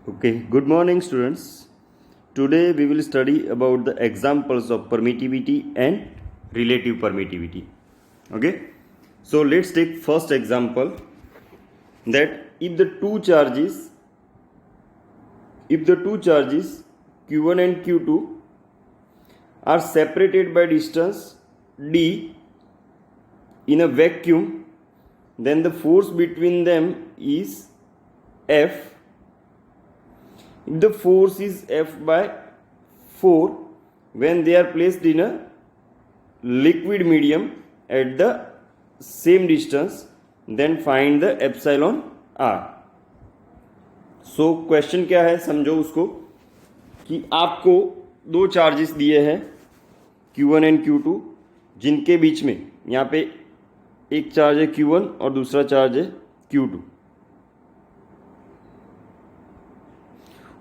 Okay, good morning, students. Today we will study about the examples of permittivity and relative permittivity. Okay, so let's take first example that if the two charges q1 and q2 are separated by distance d in a vacuum, then the force between them is F. If the force is F by 4 when they are placed in a liquid medium at the same distance, then find the epsilon r. So question क्या है, समझो उसको कि आपको दो charges दिए हैं Q1 and Q2, जिनके बीच में यहाँ पे एक चार्ज है Q1 और दूसरा चार्ज है Q2.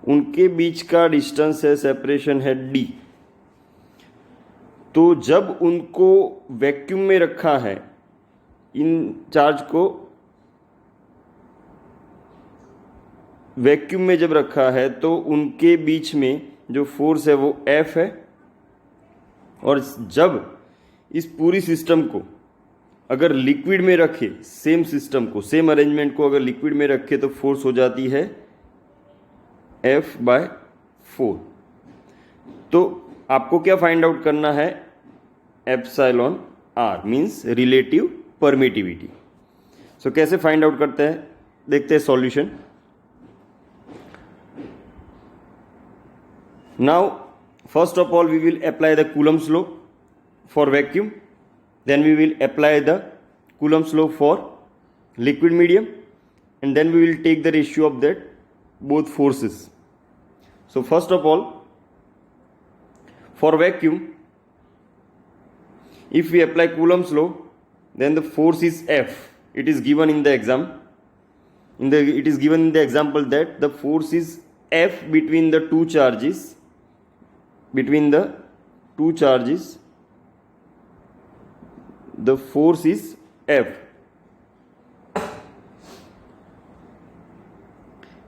उनके बीच का डिस्टेंस है, सेपरेशन है d. तो जब उनको वैक्यूम में रखा है, इन चार्ज को वैक्यूम में जब रखा है तो उनके बीच में जो फोर्स है वो F है. और जब इस पूरी सिस्टम को अगर लिक्विड में रखे, सेम सिस्टम को, सेम अरेंजमेंट को अगर लिक्विड में रखे तो फोर्स हो जाती है F बाय 4. तो आपको क्या फाइंड आउट करना है, epsilon R means relative permittivity. So कैसे फाइंड आउट करते हैं, देखते हैं solution. Now first of all we will apply the Coulomb's law for vacuum, then we will apply the Coulomb's law for liquid medium, and then we will take the ratio of that both forces. So first of all, for vacuum, if we apply Coulomb's law, then the force is F. It is given in the exam. It is given in the example that the force is F between the two charges. The force is F.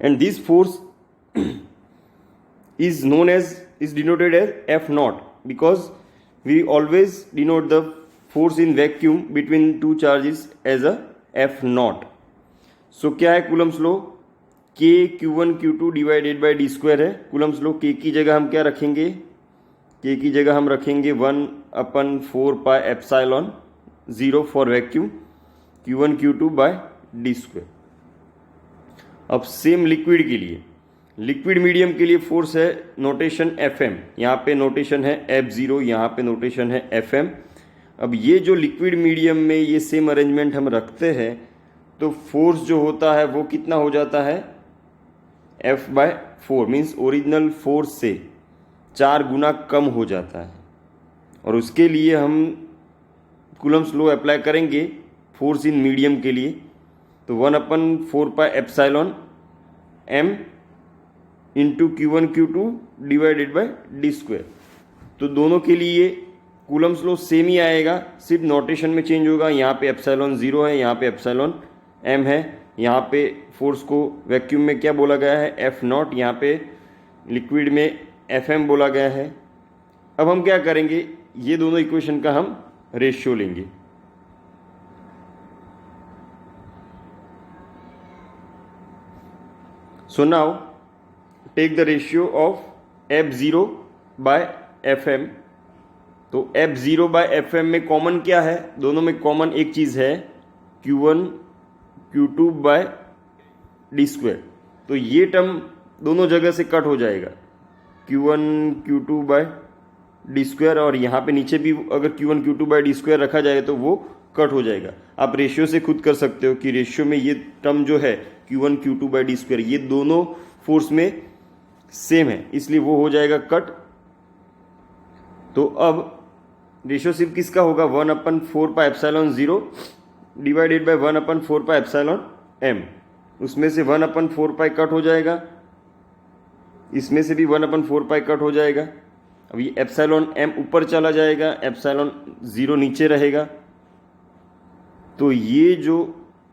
And this force is denoted as F naught, because we always denote the force in vacuum between two charges as a F naught. So क्या है Coulomb's law, K Q1 Q2 divided by D square है. Coulomb's law K की जगह हम क्या रखेंगे, K की जगह हम रखेंगे 1/4 pi epsilon 0 for vacuum Q1 Q2 by D square. अब सेम लिक्विड के लिए, लिक्विड मीडियम के लिए फोर्स है नोटेशन Fm. यहाँ पे नोटेशन है F0, यहाँ पे नोटेशन है Fm. अब ये जो लिक्विड मीडियम में ये सेम अरेंजमेंट हम रखते हैं तो फोर्स जो होता है वो कितना हो जाता है, F by 4 means original force से 4 गुना कम हो जाता है. और उसके लिए हम कूलम्स लॉ अप्लाई करेंगे फोर्स इन मीडियम के लिए. तो 1/4 pi epsilon m into Q1 Q2 divided by D square. तो दोनों के लिए कूलम्स लॉ सेम ही आएगा, सिर्फ नोटेशन में चेंज होगा. यहाँ पे एप्सिलॉन 0 है, यहाँ पे एप्सिलॉन m है. यहाँ पे फोर्स को वैक्यूम में क्या बोला गया है, F नॉट. यहाँ पे लिक्विड में Fm बोला गया है. अब हम क्या करेंगे, ये दोनों इक्वेशन का हम रेशियो लेंगे. So now take the ratio of F0 by Fm. तो F0 by Fm में कॉमन क्या है, दोनों में कॉमन एक चीज़ है Q1 Q2 by D square. तो ये टर्म दोनों जगह से कट हो जाएगा, Q1 Q2 by D square. और यहाँ पे नीचे भी अगर Q1 Q2 by D square रखा जाए तो वो कट हो जाएगा. आप रेशियो से खुद कर सकते हो कि रेशियो में ये टर्म जो है Q1 Q2 by D square, ये दोनों फोर्स में सेम है, इसलिए वो हो जाएगा कट. तो अब रेशियो सिर्फ किसका होगा, 1/4 pi epsilon 0 divided by 1/4 pi epsilon m. उसमें से 1/4 पाई कट हो जाएगा, इसमें से भी 1/4 पाई कट हो जाएगा. अब ये एप्सिलॉन m ऊपर चला जाएगा, एप्सिलॉन 0 नीचे रहेगा. तो ये जो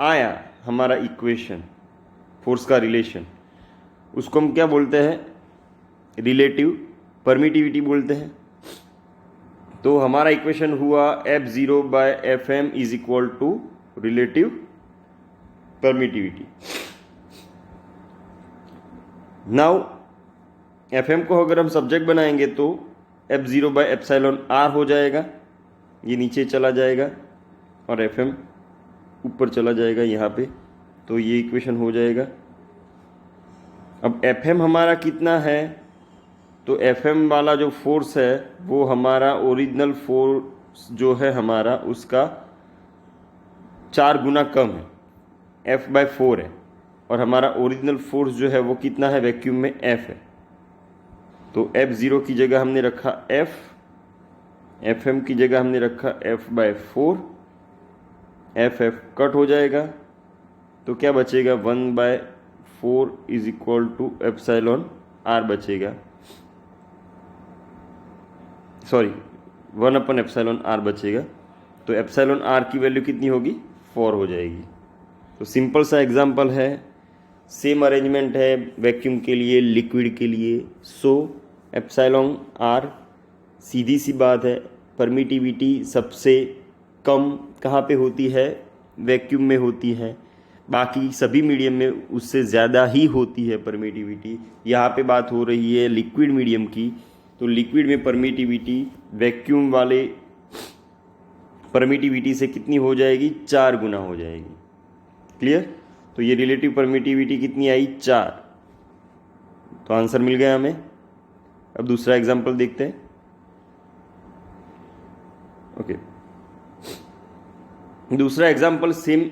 आया हमारा इक्वेशन फोर्स का रिलेशन, उसको हम क्या बोलते हैं, रिलेटिव परमिटिविटी बोलते हैं। तो हमारा इक्वेशन हुआ F0 by Fm is equal to relative permittivity. Now Fm को अगर हम सब्जेक्ट बनाएंगे तो F0 बाय एप्सिलॉन r हो जाएगा, ये नीचे चला जाएगा और Fm ऊपर चला जाएगा यहाँ पे, तो ये इक्वेशन हो जाएगा। अब Fm हमारा कितना है, तो Fm वाला जो फोर्स है वो हमारा ओरिजिनल फोर्स जो है हमारा उसका 4 गुना कम है, F/4 है, और हमारा ओरिजिनल फोर्स जो है वो कितना है वैक्यूम में, F है। तो F0 की जगह हमने रखा F, Fm की जगह हमने रखा F/4, F कट हो जाएगा, तो क्या बचेगा 1/4 is equal to epsilon r बचेगा, सॉरी 1/εr बचेगा। तो एप्सिलॉन r की वैल्यू कितनी होगी, 4 हो जाएगी। तो सिंपल सा एग्जांपल है, सेम अरेंजमेंट है वैक्यूम के लिए, लिक्विड के लिए। सो एप्सिलॉन r, सीधी सी बात है, परमिटिविटी सबसे कम कहाँ पे होती है, वैक्यूम में होती है, बाकी सभी मीडियम में उससे ज़्यादा ही होती है परमिटिविटी। यहाँ पे बात हो रही है लिक्विड मीडियम की, तो लिक्विड में परमिटिविटी वैक्यूम वाले परमिटिविटी से कितनी हो जाएगी, 4 गुना हो जाएगी। क्लियर? तो ये रिलेटिव परमिटिविटी कितनी आई, 4। तो आंसर मिल गया हमें। अब दूसरा एग्जांपल देखते हैं। ओके, दूसरा एग्जांपल सेम,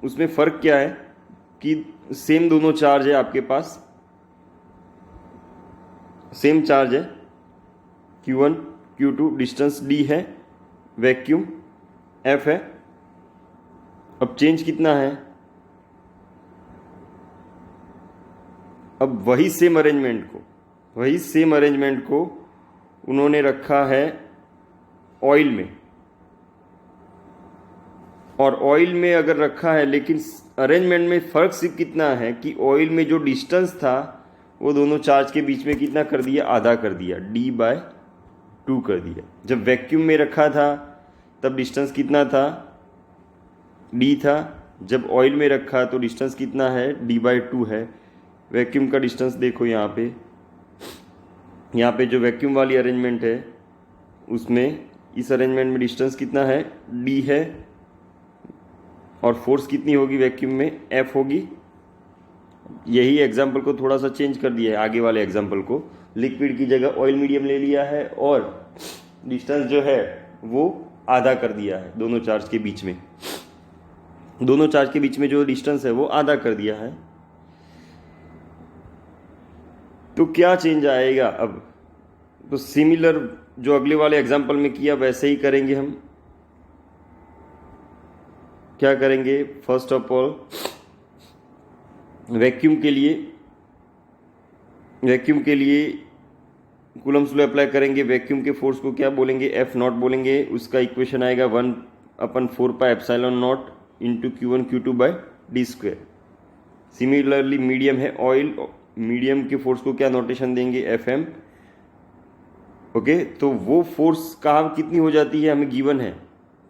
उसमें फ़र्क क्या है कि सेम दोनों चार्ज है आपके पास, सेम चार्ज है, Q1 Q2, डिस्टेंस d है, वैक्यूम F है। अब चेंज कितना है, अब वही सेम अरेंजमेंट को उन्होंने रखा है ऑयल में, और ऑयल में अगर रखा है, लेकिन अरेंजमेंट में फ़र्क सिर्फ कितना है कि ऑयल में जो डिस्टेंस था वो दोनों चार्ज के बीच में कितना कर दिया, आधा कर दिया, d/2 कर दिया। जब वैक्यूम में रखा था तब डिस्टेंस कितना था, d था। जब ऑयल में रखा तो डिस्टेंस कितना है, d/2 है। वैक्यूम का डिस्टेंस देखो यहाँ पे जो वैक्यूम वाली अरेंजमेंट है उसमें, इस अरेंजमेंट में डिस्टेंस कितना है, d है, और फोर्स कितनी होगी वैक्यूम में, F होगी। यही एग्जाम्पल को थोड़ा सा चेंज कर दिया है, आगे वाले एग्जाम्पल को लिक्विड की जगह ऑयल मीडियम ले लिया है, और डिस्टेंस जो है वो आधा कर दिया है दोनों चार्ज के बीच में, दोनों चार्ज के बीच में जो डिस्टेंस है वो आधा कर दिया है। तो क्या चेंज आएगा अब, तो सिमिलर जो अगले वाले एग्जाम्पल में किया वैसे ही करेंगे हम। क्या करेंगे, फर्स्ट ऑफ ऑल वैक्यूम के लिए कूलम्स लॉ अप्लाई करेंगे। वैक्यूम के फोर्स को क्या बोलेंगे, F0 बोलेंगे। उसका इक्वेशन आएगा 1/4πε0 into Q1 Q2/d²। Similarly medium है ऑयल, मीडियम के फोर्स को क्या नोटेशन देंगे, Fm। ओके, तो वो फोर्स कहाँ कितनी हो जाती है, हमें गिवन है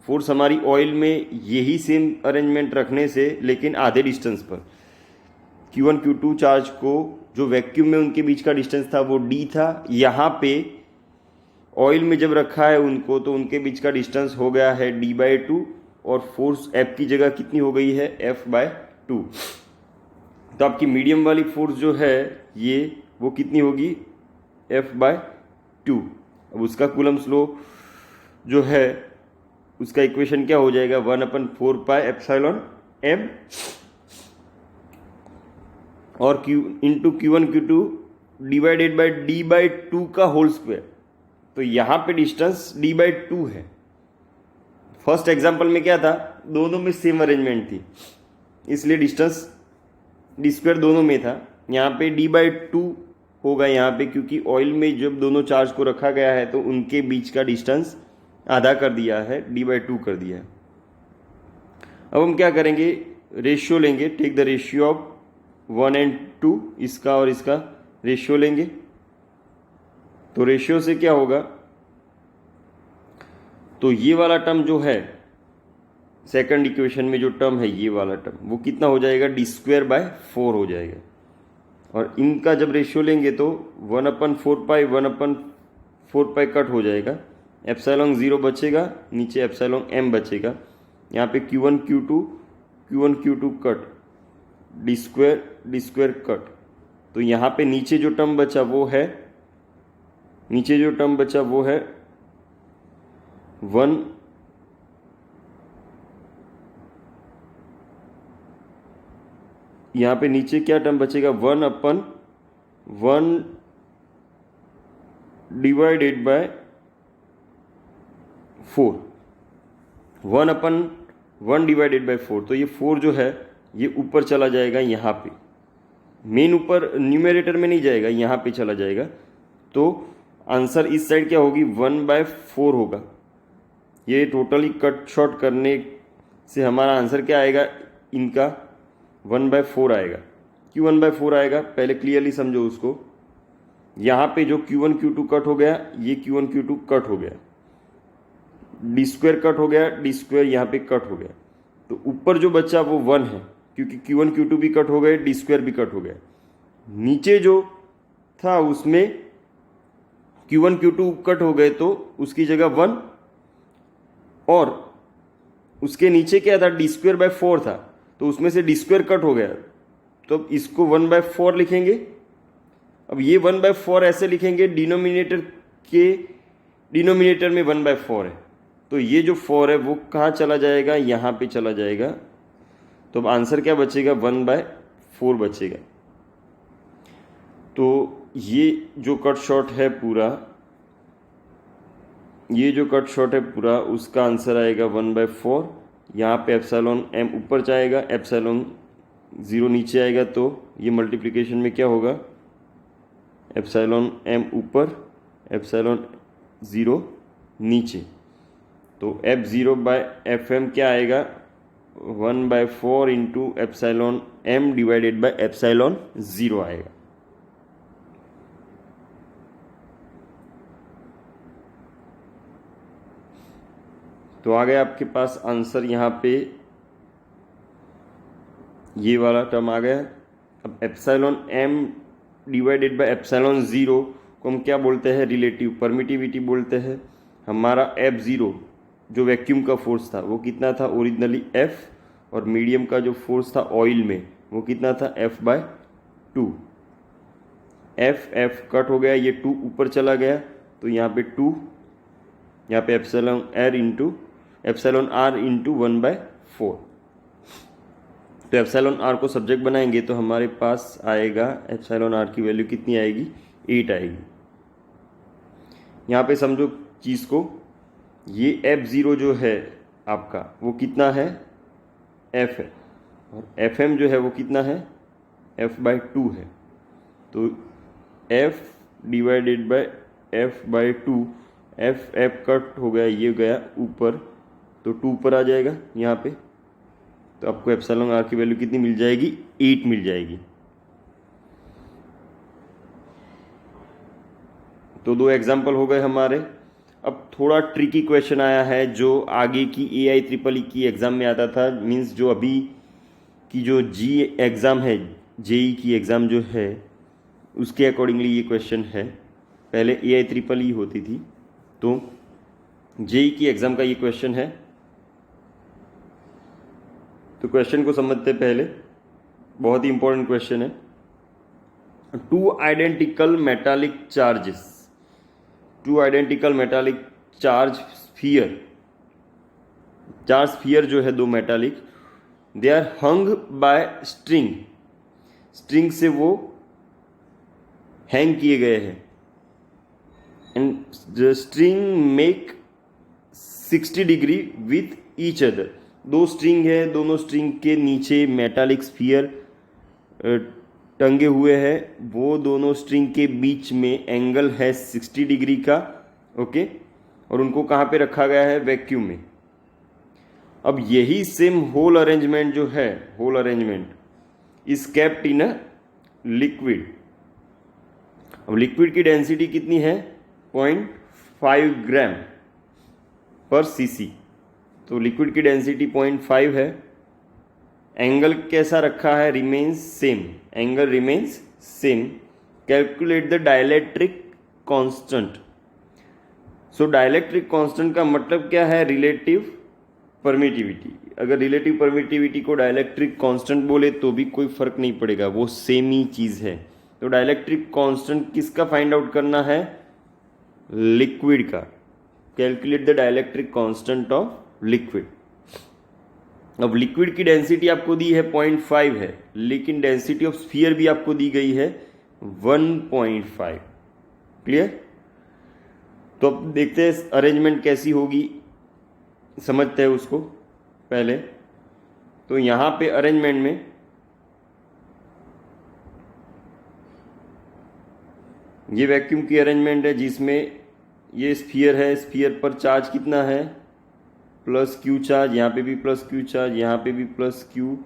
फोर्स हमारी ऑयल में, यही सेम अरेंजमेंट रखने से लेकिन आधे डिस्टेंस पर। Q1 Q2 चार्ज को जो वैक्यूम में उनके बीच का डिस्टेंस था वो d था, यहाँ पे ऑयल में जब रखा है उनको तो उनके बीच का डिस्टेंस हो गया है d/2, और फोर्स F की जगह कितनी हो गई है, F/2। तो आपकी मीडियम वाली फोर्स जो है ये वो कितनी होगी, F/2। अब उसका कूलम्स लॉ जो है उसका इक्वेशन क्या हो जाएगा, 1/4πε0m और into Q1 Q2 divided by d/2 का होल स्क्वायर। तो यहाँ पे डिस्टेंस d/2 है। फर्स्ट एग्जांपल में क्या था, दोनों में सेम अरेंजमेंट थी, इसलिए डिस्टेंस d² दोनों में था। यहाँ पे d/2 होगा यहाँ पे, क्योंकि ऑयल में जब दोनों चार्ज को रखा गया है तो उनके बीच का डिस्टेंस आधा कर दिया है, d/2 कर दिया है। अब हम क्या करेंगे, रेशियो लेंगे, take the ratio of 1 and 2, इसका और इसका रेशियो लेंगे। तो रेशियो से क्या होगा, तो ये वाला टर्म जो है सेकंड इक्वेशन में जो टर्म है ये वाला टर्म वो कितना हो जाएगा, d²/4 हो जाएगा। और इनका जब रेशियो लेंगे तो 1/4 1/4 कट हो जाएगा, एप्सिलॉन 0 बचेगा, नीचे एप्सिलॉन m बचेगा। यहाँ पे Q1 Q2 cut, d² cut. तो यहाँ पे नीचे जो टर्म बचा वो है 1, यहाँ पे नीचे क्या टर्म बचेगा, 1/1 डिवाइडेड बाय 4, 1/1 डिवाइडेड बाय 4। तो ये 4 जो है ये ऊपर चला जाएगा, यहाँ पे मेन ऊपर न्यूमरेटर में नहीं जाएगा, यहाँ पे चला जाएगा। तो आंसर इस साइड क्या होगी, 1/4 होगा। ये टोटली कट शॉर्ट करने से हमारा आंसर क्या आएगा, इनका 1/4 आएगा। क्यों 1/4 आएगा, पहले क्लियरली समझो उसको। यहाँ पे जो Q1 Q2 कट हो गया, ये Q1 Q2 कट हो गया, d² कट हो गया, d² यहाँ पे कट हो गया। तो ऊपर जो बचा वो 1 है, क्योंकि Q1 Q2 भी कट हो गए, d² भी कट हो गया। नीचे जो था उसमें Q1 Q2 कट हो गए, तो उसकी जगह 1 और उसके नीचे क्या था, d²/4 था, तो उसमें से d² कट हो गया, तो अब इसको 1/4 लिखेंगे। अब ये 1/4 ऐसे लिखेंगे, डिनोमिनेटर में 1/4 है, तो ये जो 4 है वो कहाँ चला जाएगा, यहाँ पे चला जाएगा। तो अब आंसर क्या बचेगा, 1/4 बचेगा। तो ये जो कट शॉर्ट है पूरा, उसका आंसर आएगा 1/4। यहाँ पे एप्सिलॉन m ऊपर जाएगा, एप्सिलॉन 0 नीचे आएगा, तो ये मल्टीप्लिकेशन में क्या होगा, एप्सिलॉन m ऊपर, एप्सिलॉन 0 नीचे। तो F0/Fm क्या आएगा, 1/4 into epsilon m divided by epsilon 0 आएगा। तो आ गया आपके पास आंसर, यहाँ पे ये वाला टर्म आ गया। अब epsilon m divided by epsilon 0 को हम क्या बोलते हैं, रिलेटिव परमिटिविटी बोलते हैं। हमारा F0 जो वैक्यूम का फोर्स था वो कितना था, ओरिजिनली F, और मीडियम का जो फोर्स था ऑयल में वो कितना था, F/2। F कट हो गया, ये 2 ऊपर चला गया, तो यहाँ पे 2, यहाँ पे एप्सिलॉन r इंटू 1/4। तो एप्सिलॉन r को सब्जेक्ट बनाएंगे तो हमारे पास आएगा, एप्सिलॉन r की वैल्यू कितनी आएगी, 8 आएगी। यहाँ पे समझो चीज़ को, ये F0 जो है आपका वो कितना है, F है, और Fm जो है वो कितना है, F/2 है। तो F divided by F/2, F cut हो गया, ये गया ऊपर, तो 2 ऊपर आ जाएगा यहाँ पे। तो आपको एप्सिलॉन r की वैल्यू कितनी मिल जाएगी, 8 मिल जाएगी। तो 2 एग्जाम्पल हो गए हमारे। अब थोड़ा ट्रिकी क्वेश्चन आया है जो आगे की AIEEE की एग्ज़ाम में आता था, मींस जो अभी की जो जी एग्ज़ाम है, JEE की एग्ज़ाम जो है उसके अकॉर्डिंगली ये क्वेश्चन है। पहले AIEEE होती थी, तो JEE की एग्ज़ाम का ये क्वेश्चन है। तो क्वेश्चन को समझते पहले, बहुत ही इंपॉर्टेंट क्वेश्चन है। 2 आइडेंटिकल मेटालिक चार्ज स्फीयर जो है 2 metallic, they are hung by string से वो हैंग किए गए हैं, and the string make 60 degree with each other. 2 string है, दोनों स्ट्रिंग के नीचे मेटालिक स्फीयर टंगे हुए हैं, वो दोनों स्ट्रिंग के बीच में एंगल है 60 डिग्री का, ओके, और उनको कहाँ पे रखा गया है, वैक्यूम में। अब यही सेम होल अरेंजमेंट जो है, whole arrangement is kept in a liquid. अब लिक्विड की डेंसिटी कितनी है? 0.5 ग्राम पर सीसी। तो लिक्विड की डेंसिटी 0.5 है। एंगल कैसा रखा है? Remains same. Angle remains same. Calculate the dielectric constant. So dielectric constant का मतलब क्या है? Relative permittivity. अगर रिलेटिव परमिटिविटी को डाइलेक्ट्रिक कांस्टेंट बोले तो भी कोई फर्क नहीं पड़ेगा, वो सेम ही चीज है। तो डाइलेक्ट्रिक कांस्टेंट किसका फाइंड आउट करना है? लिक्विड का। Calculate the dielectric constant of liquid. अब लिक्विड की डेंसिटी आपको दी है 0.5 है, लेकिन डेंसिटी ऑफ स्फीयर भी आपको दी गई है 1.5। क्लियर? तो अब देखते हैं अरेंजमेंट कैसी होगी, समझते हैं उसको पहले। तो यहां पे अरेंजमेंट में ये वैक्यूम की अरेंजमेंट है जिसमें ये स्फीयर है, स्फीयर पर चार्ज कितना है? Plus Q charge. यहाँ पे भी प्लस क्यू चार्ज, यहाँ पे भी प्लस क्यू,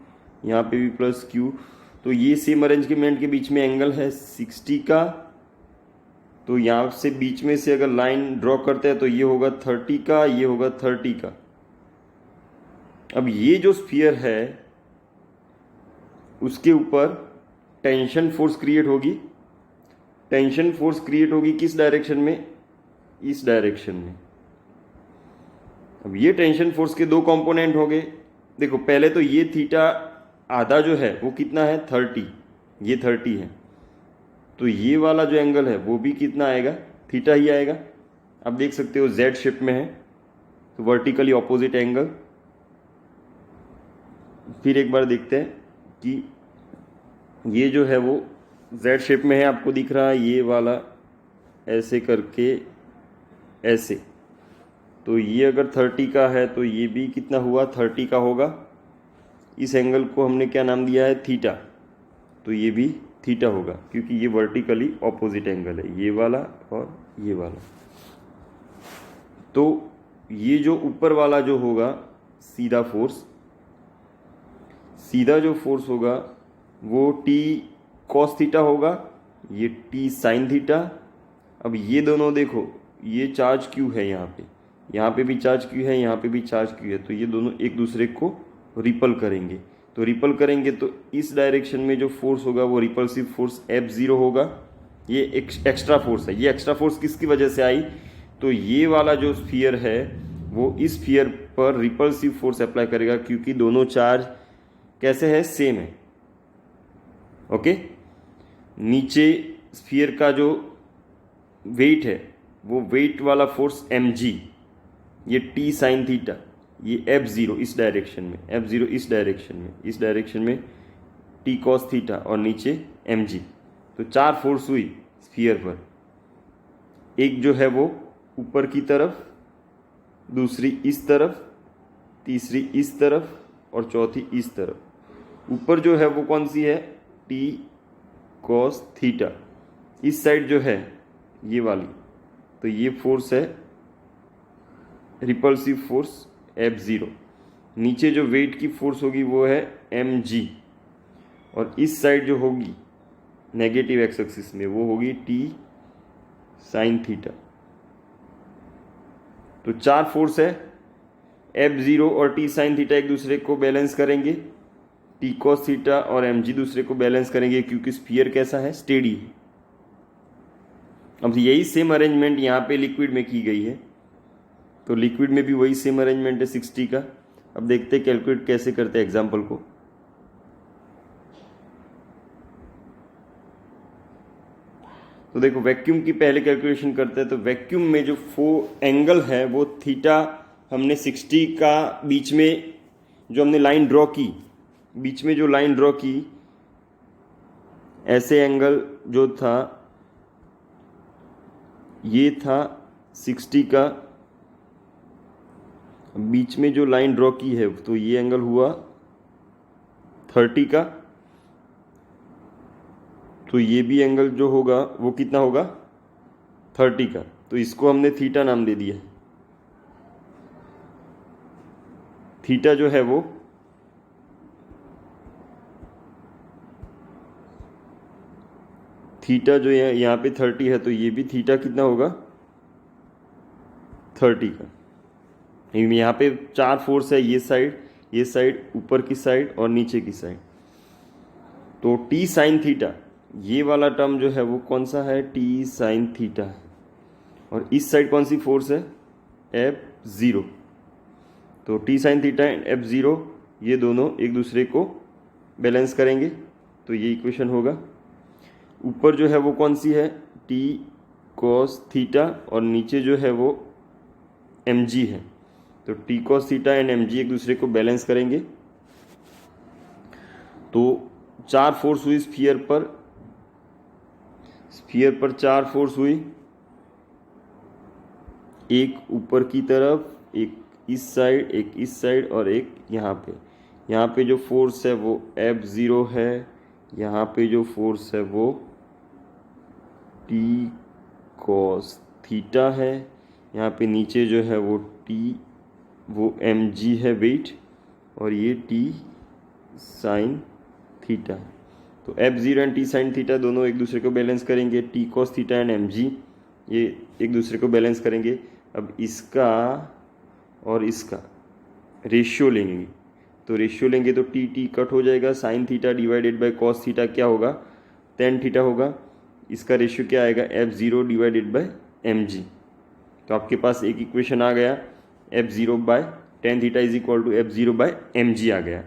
यहाँ पे भी प्लस क्यू। तो ये सेम अरेंजमेंट के बीच में एंगल है 60 का। तो यहाँ से बीच में से अगर लाइन ड्रॉ करते हैं तो ये होगा 30 का, ये होगा 30 का। अब ये जो स्फीयर है उसके ऊपर टेंशन फोर्स क्रिएट होगी। टेंशन फोर्स क्रिएट होगी किस डायरेक्शन में? इस डायरेक्शन में। अब ये टेंशन फोर्स के दो कंपोनेंट हो गए। देखो पहले तो ये थीटा आधा जो है वो कितना है? 30। ये 30 है, तो ये वाला जो एंगल है वो भी कितना आएगा? थीटा ही आएगा। आप देख सकते हो जेड शेप में है, तो वर्टिकली ऑपोजिट एंगल। फिर एक बार देखते हैं कि ये जो है वो जेड शेप में है, आपको दिख रहा है ये वाला ऐसे करके ऐसे। तो ये अगर 30 का है तो ये भी कितना हुआ? 30 का होगा। इस एंगल को हमने क्या नाम दिया है? थीटा। तो ये भी थीटा होगा क्योंकि ये वर्टिकली ऑपोजिट एंगल है, ये वाला और ये वाला। तो ये जो ऊपर वाला जो होगा सीधा फोर्स, सीधा जो फोर्स होगा वो टी कॉस थीटा होगा, ये टी साइन थीटा। अब ये दोनों देखो, ये चार्ज क्यू है यहाँ पे भी चार्ज क्यू है, यहाँ पे भी चार्ज क्यू है। तो ये दोनों एक दूसरे को रिपल करेंगे। तो रिपल करेंगे तो इस डायरेक्शन में जो फोर्स होगा वो रिपल्सिव फोर्स F0 होगा। ये एक्स्ट्रा फोर्स है। ये एक्स्ट्रा फोर्स किसकी वजह से आई? तो ये वाला जो स्फीयर है वो इस स्फीयर पर रिपल्सिव फोर्स अप्लाई करेगा क्योंकि दोनों चार्ज कैसे है? सेम है। ओके। नीचे स्फीयर का जो वेट है वो वेट वाला फोर्स mg, ये टी साइन थीटा, ये F0 इस डायरेक्शन में, F0 इस डायरेक्शन में, इस डायरेक्शन में टी कॉस थीटा और नीचे mg। तो चार फोर्स हुई स्फीयर पर। एक जो है वो ऊपर की तरफ, दूसरी इस तरफ, तीसरी इस तरफ और चौथी इस तरफ। ऊपर जो है वो कौन सी है? T cos theta. इस साइड जो है ये वाली, तो ये फोर्स है रिपल्सिव फोर्स F0। नीचे जो वेट की फोर्स होगी वो है mg, और इस साइड जो होगी नेगेटिव एक्स एक्सिस में वो होगी टी साइन थीटा। तो चार फोर्स है, F0 और टी साइन थीटा एक दूसरे को बैलेंस करेंगे, टी कॉस थीटा और mg दूसरे को बैलेंस करेंगे क्योंकि स्फीयर कैसा है? स्टेडी है। अब यही सेम अरेंजमेंट यहाँ पे लिक्विड में की गई है, तो लिक्विड में भी वही सेम अरेंजमेंट है 60 का। अब देखते हैं कैलकुलेट कैसे करते हैं एग्जाम्पल को। तो देखो वैक्यूम की पहले कैलकुलेशन करते हैं। तो वैक्यूम में जो एंगल है वो थीटा हमने 60 का बीच में जो हमने लाइन ड्रॉ की, बीच में जो लाइन ड्रॉ की, ऐसे एंगल जो था ये था 60 का, बीच में जो लाइन ड्रॉ की है तो ये एंगल हुआ 30 का। तो ये भी एंगल जो होगा वो कितना होगा? 30 का। तो इसको हमने थीटा नाम दे दिया। थीटा जो है वो थीटा जो है यहाँ पे 30 है, तो ये भी थीटा कितना होगा 30 का। यहाँ पे 4 फोर्स है, ये साइड, ऊपर की साइड और नीचे की साइड। तो टी साइन थीटा, ये वाला टर्म जो है वो कौन सा है, टी साइन थीटा है। और इस साइड कौन सी फोर्स है, F0। तो T sine theta and F0 ये दोनों एक दूसरे को बैलेंस करेंगे, तो ये इक्वेशन होगा। ऊपर जो है वो कौन सी है, टी कॉस थीटा, और नीचे जो है वो mg है। तो T cos theta and mg एक दूसरे को बैलेंस करेंगे। तो 4 फोर्स हुई स्फीयर पर 4 फोर्स हुई, एक ऊपर की तरफ, एक इस साइड, एक इस साइड और एक यहाँ पे। यहाँ पे जो फोर्स है वो F0 है, यहाँ पे जो फोर्स है वो टी कॉस थीटा है, यहाँ पे नीचे जो है वो mg है वेट, और ये टी साइन थीटा है। तो F0 and T sine theta दोनों एक दूसरे को बैलेंस करेंगे। T cos theta and mg ये एक दूसरे को बैलेंस करेंगे। अब इसका और इसका रेशियो लेंगे, तो रेशियो लेंगे तो टी कट हो जाएगा, sine theta divided by cos theta क्या होगा, टेन थीटा होगा। इसका रेशियो क्या आएगा, F0 डिवाइडेड बाय mg। तो आपके पास एक इक्वेशन आ गया, F0 by tan theta is equal to F0 by mg आ गया।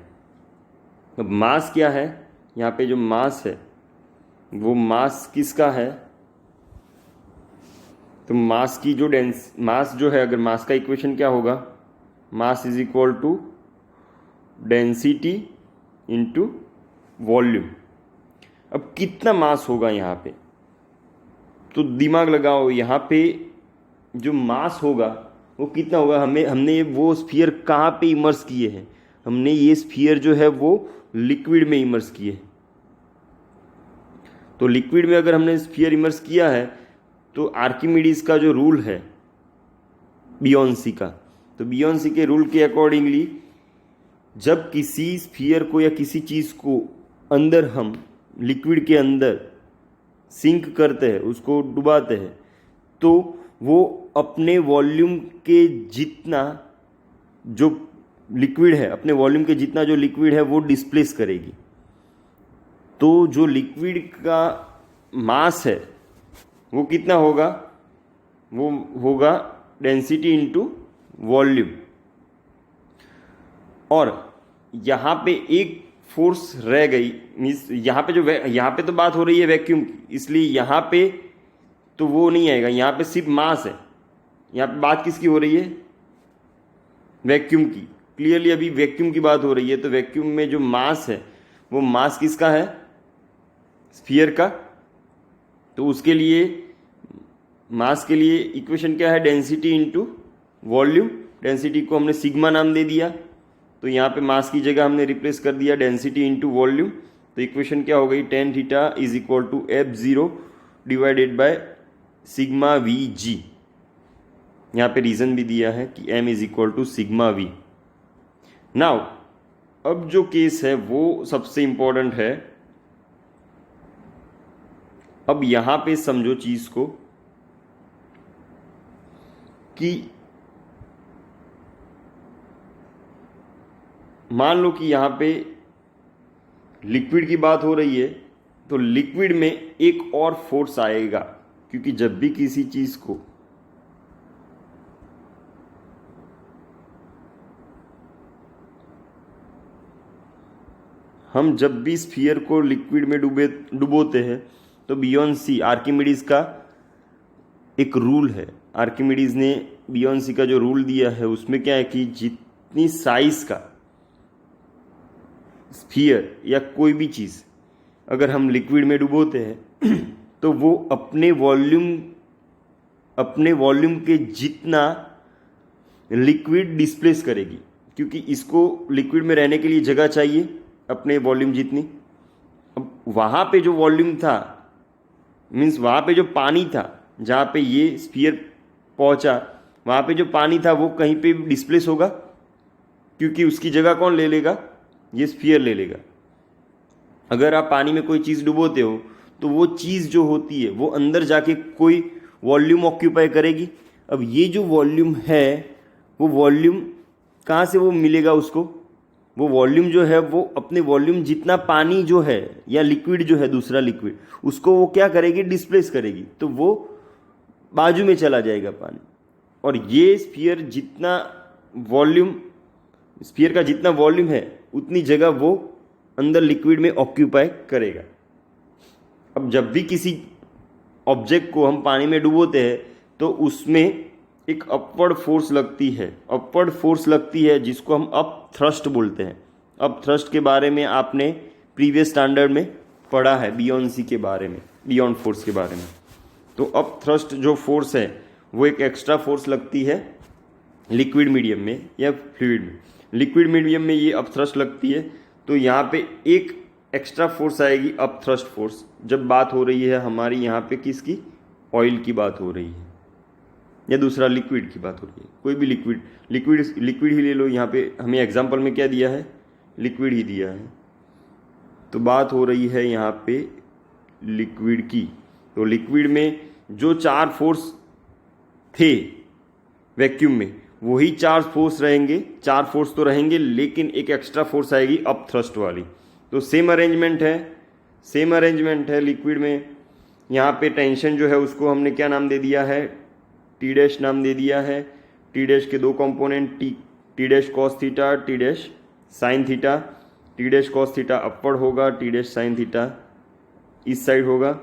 अब मास क्या है, यहाँ पे जो मास है वो मास किसका है, तो मास की जो मास जो है, अगर मास का इक्वेशन क्या होगा, mass is equal to density into volume. अब कितना मास होगा यहाँ पे, तो दिमाग लगाओ, यहाँ पे जो मास होगा वो कितना होगा। हमने वो स्फीयर कहाँ पे इमर्स किए हैं, हमने ये स्फीयर जो है वो लिक्विड में इमर्स किए हैं। तो लिक्विड में अगर हमने स्फीयर इमर्स किया है, तो आर्किमिडीज का जो रूल है बियोंसी का, तो बियोंसी के रूल के अकॉर्डिंगली जब किसी स्फीयर को या किसी चीज़ को अंदर हम लिक्विड के अंदर सिंक करते हैं, उसको डुबाते हैं, तो वो अपने वॉल्यूम के जितना जो लिक्विड है, अपने वॉल्यूम के जितना जो लिक्विड है वो डिस्प्लेस करेगी। तो जो लिक्विड का मास है वो कितना होगा, वो होगा डेंसिटी इनटू वॉल्यूम। और यहाँ पे एक फोर्स रह गई, मीन्स यहाँ पे तो बात हो रही है वैक्यूम की, इसलिए यहाँ पे तो वो नहीं आएगा, यहाँ पे सिर्फ मास है। यहाँ पे बात किसकी हो रही है, वैक्यूम की। क्लियरली अभी वैक्यूम की बात हो रही है, तो वैक्यूम में जो मास है वो मास किसका है, स्फीयर का। तो उसके लिए मास के लिए इक्वेशन क्या है, डेंसिटी इनटू वॉल्यूम। डेंसिटी को हमने सिग्मा नाम दे दिया, तो यहाँ पे मास की जगह हमने रिप्लेस कर दिया डेंसिटी इनटू वॉल्यूम। तो इक्वेशन क्या हो गई, tan theta is equal to F0 divided by sigma Vg। यहाँ पे रीजन भी दिया है कि m is equal to sigma V। Now अब जो केस है वो सबसे इंपॉर्टेंट है। अब यहाँ पे समझो चीज को कि मान लो कि यहाँ पे लिक्विड की बात हो रही है, तो लिक्विड में एक और फोर्स आएगा, क्योंकि जब भी किसी चीज को हम जब भी स्फीयर को लिक्विड में डुबोते हैं, तो बियोंसी आर्किमिडीज का एक रूल है। आर्किमिडीज ने बियोंसी का जो रूल दिया है उसमें क्या है कि जितनी साइज का स्फीयर या कोई भी चीज़ अगर हम लिक्विड में डुबोते हैं तो वो अपने वॉल्यूम के जितना लिक्विड डिस्प्लेस करेगी, क्योंकि इसको लिक्विड में रहने के लिए जगह चाहिए अपने वॉल्यूम जितनी। अब वहाँ पे जो वॉल्यूम था, मीन्स वहाँ पे जो पानी था, जहाँ पे ये स्फीयर पहुँचा, वहाँ पे जो पानी था वो कहीं पे डिस्प्लेस होगा, क्योंकि उसकी जगह कौन ले लेगा, ये स्फीयर ले लेगा। अगर आप पानी में कोई चीज़ डुबोते हो तो वो चीज़ जो होती है वो अंदर जाके कोई वॉल्यूम ऑक्यूपाई करेगी। अब ये जो वॉल्यूम है वो वॉल्यूम कहाँ से वो मिलेगा उसको, वो वॉल्यूम जो है वो अपने वॉल्यूम जितना पानी जो है या लिक्विड जो है दूसरा लिक्विड उसको वो क्या करेगी, डिस्प्लेस करेगी, तो वो बाजू में चला जाएगा पानी। और ये स्फीयर जितना वॉल्यूम, स्फीयर का जितना वॉल्यूम है उतनी जगह वो अंदर लिक्विड में ऑक्यूपाई करेगा। अब जब भी किसी ऑब्जेक्ट को हम पानी में डुबोते हैं तो उसमें एक अपवर्ड फोर्स लगती है, अपवर्ड फोर्स लगती है जिसको हम अप थ्रस्ट बोलते हैं। अप थ्रस्ट के बारे में आपने प्रीवियस स्टैंडर्ड में पढ़ा है, बियॉन्ड सी के बारे में, बियॉन्ड फोर्स के बारे में। तो अप थ्रस्ट जो फोर्स है वो एक एक्स्ट्रा फोर्स लगती है लिक्विड मीडियम में या फ्लूइड में। लिक्विड मीडियम में ये अप थ्रस्ट लगती है, तो यहाँ पे एक एक्स्ट्रा फोर्स आएगी अप थ्रस्ट फोर्स। जब बात हो रही है हमारी यहाँ पे किसकी, ऑयल की बात हो रही है या दूसरा लिक्विड की बात हो रही है, कोई भी लिक्विड ही ले लो। यहाँ पे हमें एग्जांपल में क्या दिया है, लिक्विड ही दिया है, तो बात हो रही है यहाँ पे लिक्विड की। तो लिक्विड में जो 4 फोर्स थे वैक्यूम में वही 4 फोर्स रहेंगे, 4 फोर्स तो रहेंगे लेकिन एक एक्स्ट्रा फोर्स आएगी अप थ्रस्ट वाली। तो सेम अरेंजमेंट है लिक्विड में। यहाँ पे टेंशन जो है उसको हमने क्या नाम दे दिया है, टी डैश नाम दे दिया है। टी डैश के 2 component, T dash cos theta, T dash sine theta. T dash cos theta upward होगा, टी डैश साइन थीटा इस साइड होगा।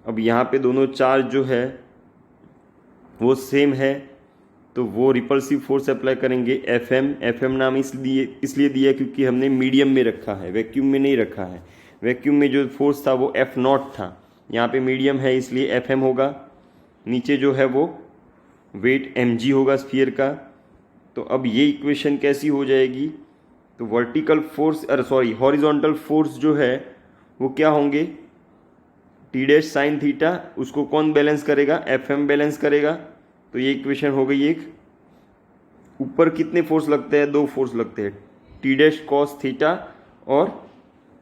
अब यहाँ पे दोनों चार्ज जो है वो सेम है, तो वो रिपल्सिव फोर्स अप्लाई करेंगे एफ एम नाम इसलिए दिया क्योंकि हमने मीडियम में रखा है, वैक्यूम में नहीं रखा है। वैक्यूम में जो फोर्स था वो एफ नॉट था, यहाँ पे मीडियम है इसलिए एफ एम होगा। नीचे जो है वो वेट एम जी होगा स्फीयर का। तो अब ये इक्वेशन कैसी हो जाएगी, तो वर्टिकल फोर्स हॉरिजॉन्टल फोर्स जो है वो क्या होंगे, टी डैश साइन थीटा, उसको कौन बैलेंस करेगा, एफ एम बैलेंस करेगा। तो ये इक्वेशन हो गई एक। ऊपर कितने फोर्स लगते हैं, 2 फोर्स लगते हैं, टी डैश कॉस थीटा और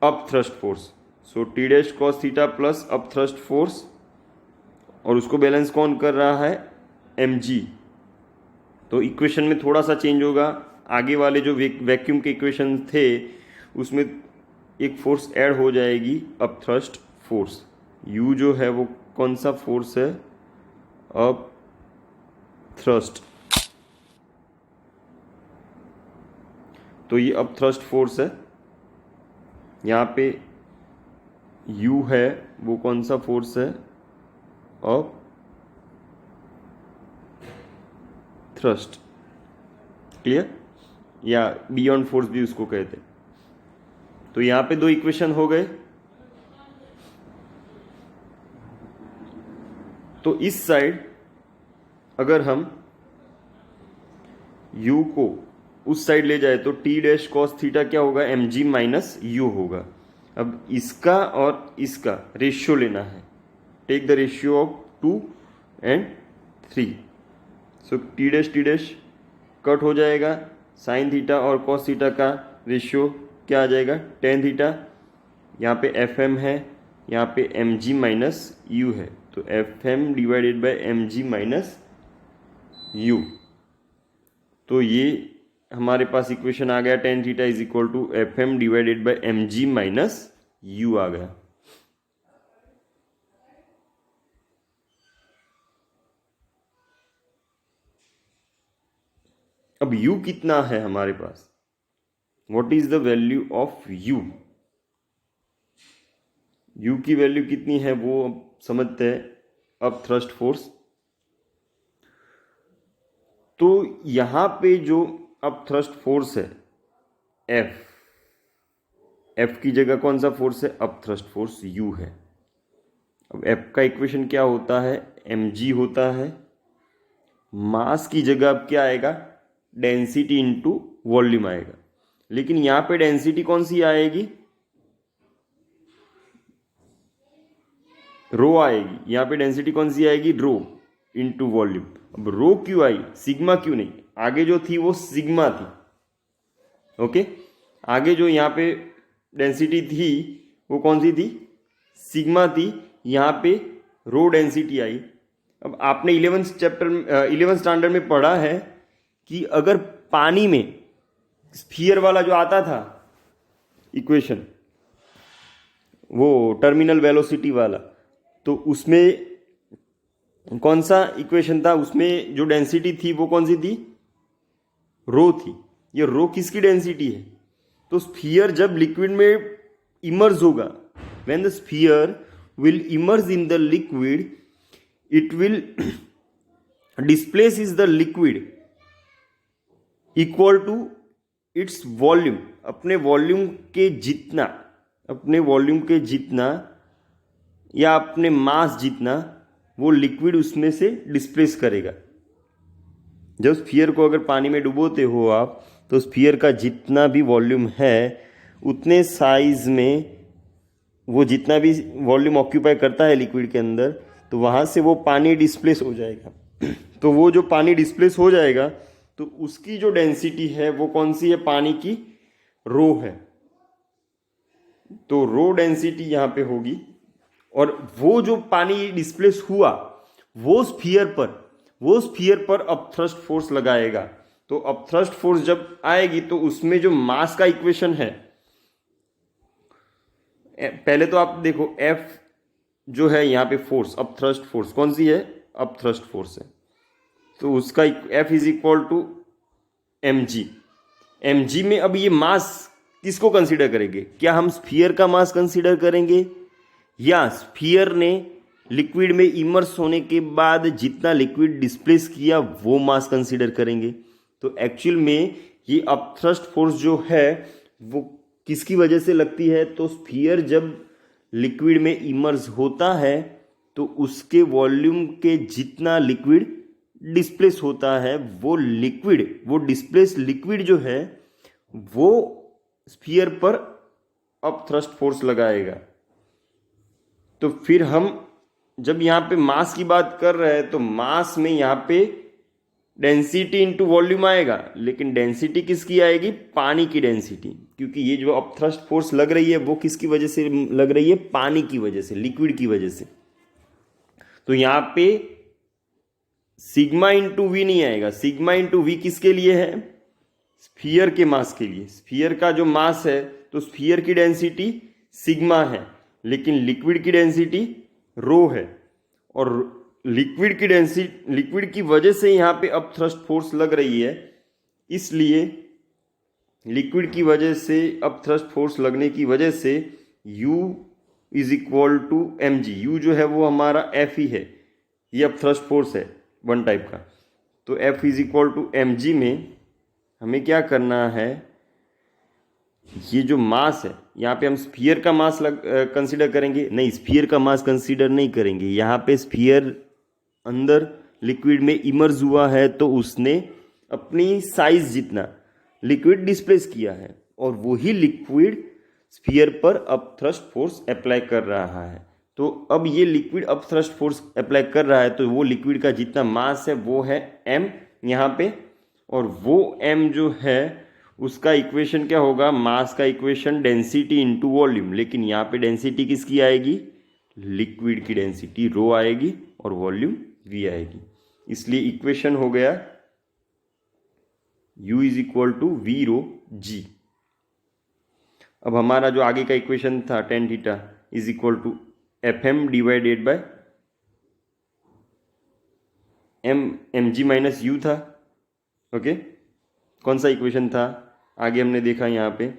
up thrust force. So T dash cos theta plus up thrust force, और उसको बैलेंस कौन कर रहा है, एम जी। तो इक्वेशन में थोड़ा सा चेंज होगा, आगे वाले जो वैक्यूम के इक्वेशन थे उसमें एक फोर्स ऐड हो जाएगी अप थ्रस्ट फोर्स। यू जो है वो कौन सा फोर्स है, अप थ्रस्ट। तो ये अप थ्रस्ट फोर्स है। यहाँ पे यू है वो कौन सा फोर्स है, अप थ्रस्ट। क्लियर, या बियॉन्ड फोर्स भी उसको कहते हैं। तो यहाँ पे 2 इक्वेशन हो गए। तो इस साइड अगर हम u को उस साइड ले जाए तो टी डैश कॉस थीटा क्या होगा, एम जी माइनस यू होगा। अब इसका और इसका रेशियो लेना है, take the ratio of 2 and 3। So T dash cut हो जाएगा, साइन थीटा और कॉस थीटा का रेशियो क्या आ जाएगा, टेन थीटा। यहाँ पे एफ एम है, यहाँ पे एम जी माइनस यू है, तो F M divided by M G minus u. तो ये हमारे पास इक्वेशन आ गया, tan theta is equal to F M divided by M G minus u आ गया। अब u कितना है हमारे पास, what is the value of u। u की वैल्यू कितनी है वो समझते हैं, अब थ्रस्ट फोर्स। तो यहां पे जो अब थ्रस्ट फोर्स है F की जगह कौन सा फोर्स है, अब थ्रस्ट फोर्स u है। अब F का इक्वेशन क्या होता है, mg होता है। मास की जगह अब क्या आएगा, डेंसिटी इंटू वॉल्यूम आएगा। लेकिन यहां पे डेंसिटी कौन सी आएगी, रो आएगी। यहां पे डेंसिटी कौन सी आएगी, रो इंटू वॉल्यूम। अब रो क्यों आई, सिग्मा क्यों नहीं, आगे जो थी वो सिग्मा थी। ओके, आगे जो यहाँ पे डेंसिटी थी वो कौन सी थी, सिग्मा थी, यहाँ पे रो डेंसिटी आई। अब आपने 11th स्टैंडर्ड में पढ़ा है कि अगर पानी में स्फीयर वाला जो आता था इक्वेशन, वो टर्मिनल वेलोसिटी वाला, तो उसमें कौन सा इक्वेशन था, उसमें जो डेंसिटी थी वो कौन सी थी, रो थी। ये रो किसकी डेंसिटी है, तो स्फीयर जब लिक्विड में इमर्ज होगा, when the sphere will emerge in the liquid, it will displace is the liquid equal to its volume, अपने वॉल्यूम के जितना, अपने वॉल्यूम के जितना या अपने मास जितना वो लिक्विड उसमें से डिस्प्लेस करेगा। जब स्फीयर को अगर पानी में डुबोते हो आप, तो स्फीयर का जितना भी वॉल्यूम है उतने साइज में वो जितना भी वॉल्यूम ऑक्यूपाई करता है लिक्विड के अंदर, तो वहाँ से वो पानी डिस्प्लेस हो जाएगा। तो वो जो पानी डिस्प्लेस हो जाएगा तो उसकी जो डेंसिटी है वो कौन सी है, पानी की रो है। तो रो डेंसिटी यहाँ पे होगी, और वो जो पानी डिस्प्लेस हुआ वो स्फीयर पर अपथ्रस्ट फोर्स लगाएगा। तो अपथ्रस्ट फोर्स जब आएगी तो उसमें जो मास का इक्वेशन है, पहले तो आप देखो F जो है यहाँ पे फोर्स, अपथ्रस्ट फोर्स कौन सी है, अपथ्रस्ट फोर्स है, तो उसका F is equal to mg। mg में अब ये मास किसको कंसीडर करेंगे, क्या हम स्फीयर का मास कंसीडर करेंगे, या स्फीयर ने लिक्विड में इमर्स होने के बाद जितना लिक्विड डिस्प्लेस किया वो मास कंसीडर करेंगे। तो एक्चुअल में ये अपथ्रस्ट फोर्स जो है वो किसकी वजह से लगती है, तो स्फीयर जब लिक्विड में इमर्स होता है तो उसके वॉल्यूम के जितना लिक्विड डिस्प्लेस होता है, वो डिस्प्लेस लिक्विड जो है वो स्फीयर पर अपथ्रस्ट फोर्स लगाएगा। तो फिर हम जब यहाँ पे मास की बात कर रहे हैं तो मास में यहाँ पे डेंसिटी इंटू वॉल्यूम आएगा, लेकिन डेंसिटी किसकी आएगी, पानी की डेंसिटी, क्योंकि ये जो अपथ्रस्ट फोर्स लग रही है वो किसकी वजह से लग रही है, पानी की वजह से, लिक्विड की वजह से। तो यहाँ पे सिग्मा इंटू वी नहीं आएगा, सिग्मा इंटू वी किसके लिए है, स्फीयर के मास के लिए। स्फीयर का जो मास है तो स्फीयर की डेंसिटी सिग्मा है, लेकिन लिक्विड की डेंसिटी रो है, और लिक्विड की वजह से यहाँ पे अपथ्रस्ट फोर्स लग रही है, इसलिए लिक्विड की वजह से अपथ्रस्ट फोर्स लगने की वजह से U is equal to mg। U जो है वो हमारा F ही है, ये अपथ्रस्ट फोर्स है वन टाइप का। तो F is equal to mg में हमें क्या करना है, ये जो मास है यहाँ पे हम स्फीयर का मास कंसीडर करेंगे, नहीं स्फीयर का मास कंसीडर नहीं करेंगे। यहाँ पे स्फीयर अंदर लिक्विड में इमर्ज हुआ है तो उसने अपनी साइज जितना लिक्विड डिस्प्लेस किया है, और वही लिक्विड स्फीयर पर अपथ्रस्ट फोर्स अप्लाई कर रहा है। तो अब ये लिक्विड अपथ्रस्ट फोर्स अप्लाई कर रहा है, तो वो लिक्विड का जितना मास है वो है m यहाँ पे, और वो m जो है उसका इक्वेशन क्या होगा, मास का इक्वेशन डेंसिटी इंटू वॉल्यूम, लेकिन यहाँ पे डेंसिटी किसकी आएगी, लिक्विड की डेंसिटी रो आएगी और वॉल्यूम v आएगी। इसलिए इक्वेशन हो गया u is equal to v rho g। अब हमारा जो आगे का इक्वेशन था tan theta is equal to fm divided by mg minus u था। ओके, कौन सा इक्वेशन था, आगे हमने देखा यहाँ पे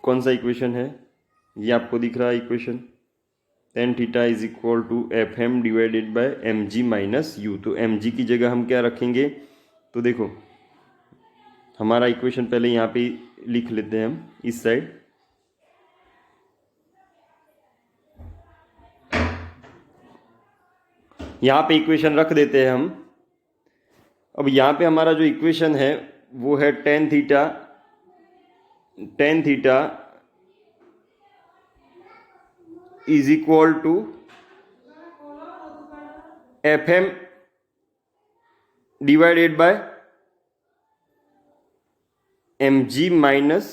कौन सा इक्वेशन है, ये आपको दिख रहा है equation, tan theta is equal to fm divided by mg minus u। तो mg की जगह हम क्या रखेंगे, तो देखो हमारा इक्वेशन पहले यहाँ पे लिख लेते हैं हम इस साइड, यहाँ पे इक्वेशन रख देते हैं हम। अब यहाँ पे हमारा जो इक्वेशन है वो है tan theta is equal to fm divided by mg minus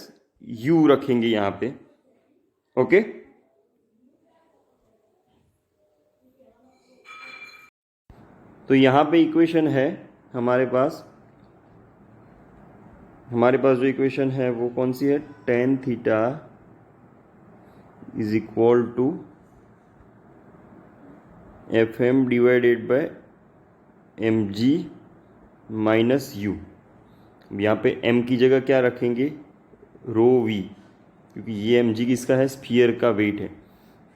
u रखेंगे यहाँ पे। ओके, तो यहाँ पे इक्वेशन है हमारे पास जो इक्वेशन है वो कौन सी है, tan theta is equal to FM divided by mg minus u. यहाँ पे m की जगह क्या रखेंगे, रो v, क्योंकि ये mg किसका है, स्फीयर का वेट है।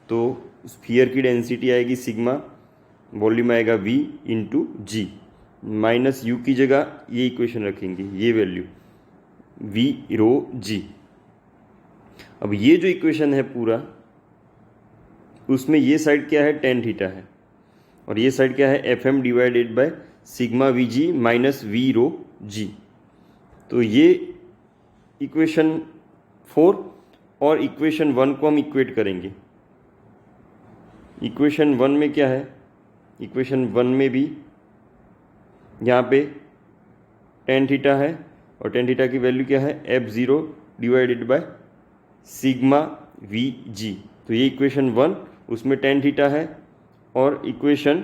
तो स्फीयर की डेंसिटी आएगी सिग्मा, वॉल्यूम आएगा v into g, minus u की जगह ये इक्वेशन रखेंगे, ये वैल्यू v रो g। अब ये जो इक्वेशन है पूरा, उसमें ये साइड क्या है, tan थीटा है, और ये साइड क्या है, FM divided by sigma Vg minus v rho g। तो ये इक्वेशन 4 और इक्वेशन 1 को हम इक्वेट करेंगे। इक्वेशन 1 में क्या है, इक्वेशन 1 में भी यहाँ पे tan थीटा है, और tan थीटा की वैल्यू क्या है, F0 divided by sigma Vg। तो ये इक्वेशन 1, उसमें tan थीटा है, और इक्वेशन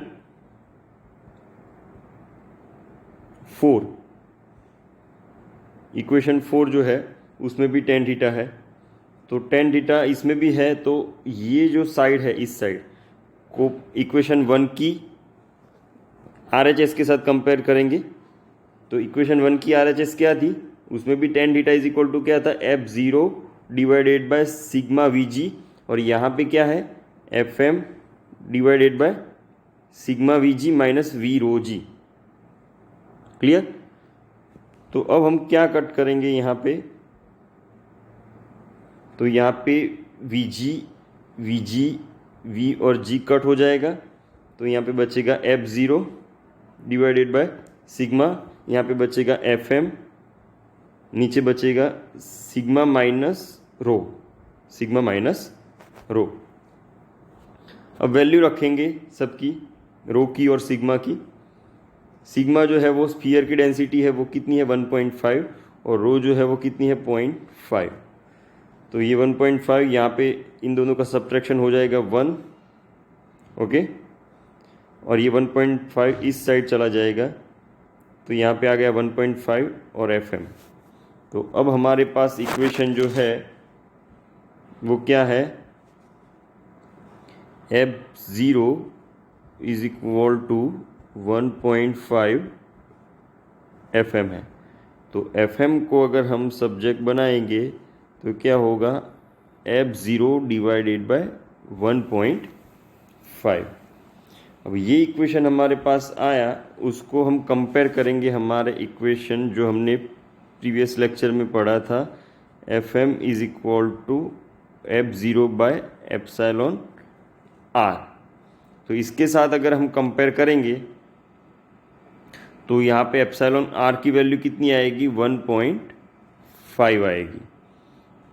4 जो है उसमें भी tan थीटा है। तो tan थीटा इसमें भी है, तो ये जो साइड है, इस साइड को इक्वेशन 1 की RHS के साथ कंपेयर करेंगे। तो इक्वेशन 1 की RHS क्या थी, उसमें भी tan theta is equal to क्या था, F0 divided by sigma Vg, और यहाँ पे क्या है, FM divided by sigma Vg minus v rho g। Clear. तो अब हम क्या कट करेंगे यहाँ पे, तो यहाँ पे Vg v और g कट हो जाएगा। तो यहाँ पे बचेगा F0 डिवाइडेड बाय सिग्मा, यहाँ पे बचेगा FM, नीचे बचेगा सिग्मा माइनस रो। अब वैल्यू रखेंगे सबकी, रो की और सिग्मा की। सिग्मा जो है वो स्फीयर की डेंसिटी है, वो कितनी है, 1.5, और रो जो है वो कितनी है, 0.5। तो ये 1.5, यहाँ पे इन दोनों का सब्ट्रैक्शन हो जाएगा 1, ओके, और ये 1.5 इस साइड चला जाएगा, तो यहाँ पे आ गया 1.5 और FM। तो अब हमारे पास इक्वेशन जो है वो क्या है, F0 is equal to 1.5 FM है। तो FM को अगर हम सब्जेक्ट बनाएंगे तो क्या होगा, F0 डिवाइडेड बाय 1.5। अब ये इक्वेशन हमारे पास आया, उसको हम कंपेयर करेंगे हमारे इक्वेशन जो हमने प्रीवियस लेक्चर में पढ़ा था, FM is equal to F0 by epsilon R। तो इसके साथ अगर हम कंपेयर करेंगे तो यहाँ पे एप्सिलॉन R की वैल्यू कितनी आएगी, 1.5 आएगी।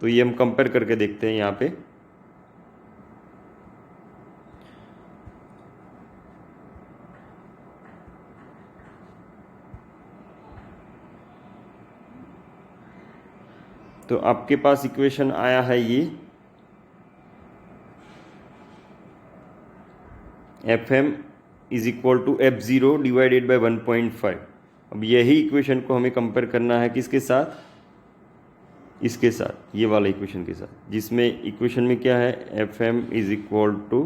तो ये हम कंपेयर करके देखते हैं यहाँ पे। तो आपके पास इक्वेशन आया है ये, FM is equal to F0 divided by 1.5। अब यही इक्वेशन को हमें कंपेयर करना है किसके साथ, इसके साथ, ये वाला इक्वेशन के साथ, जिसमें इक्वेशन में क्या है, FM is equal to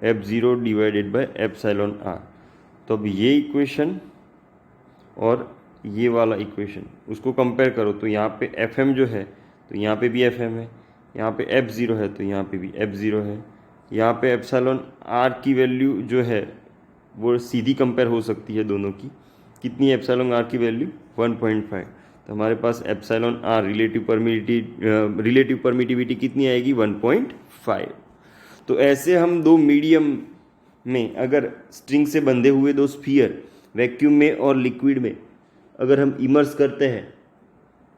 F0 divided by epsilon R। तो अब ये इक्वेशन और ये वाला इक्वेशन उसको कंपेयर करो, तो यहाँ पे FM जो है तो यहाँ पे भी FM है, यहाँ पे F0 है तो यहाँ पे भी F0 है, यहाँ पे एप्सिलॉन R की वैल्यू जो है वो सीधी कंपेयर हो सकती है दोनों की। कितनी है एप्सिलॉन R की वैल्यू, 1.5। तो हमारे पास एप्सिलॉन R रिलेटिव परमिटिविटी कितनी आएगी, 1.5। तो ऐसे हम दो मीडियम में, अगर स्ट्रिंग से बंधे हुए दो स्फीयर वैक्यूम में और लिक्विड में अगर हम इमर्स करते हैं,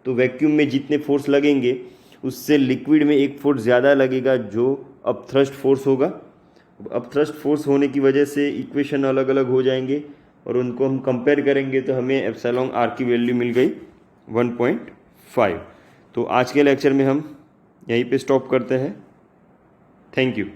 तो वैक्यूम में जितने फोर्स लगेंगे उससे लिक्विड में एक फोर्स ज़्यादा लगेगा, जो अपथ्रस्ट फोर्स होगा। अपथ्रस्ट फोर्स होने की वजह से इक्वेशन अलग अलग हो जाएंगे, और उनको हम कंपेयर करेंगे तो हमें एप्सिलॉन R की वैल्यू मिल गई 1.5। तो आज के लेक्चर में हम यहीं पे स्टॉप करते हैं। Thank you.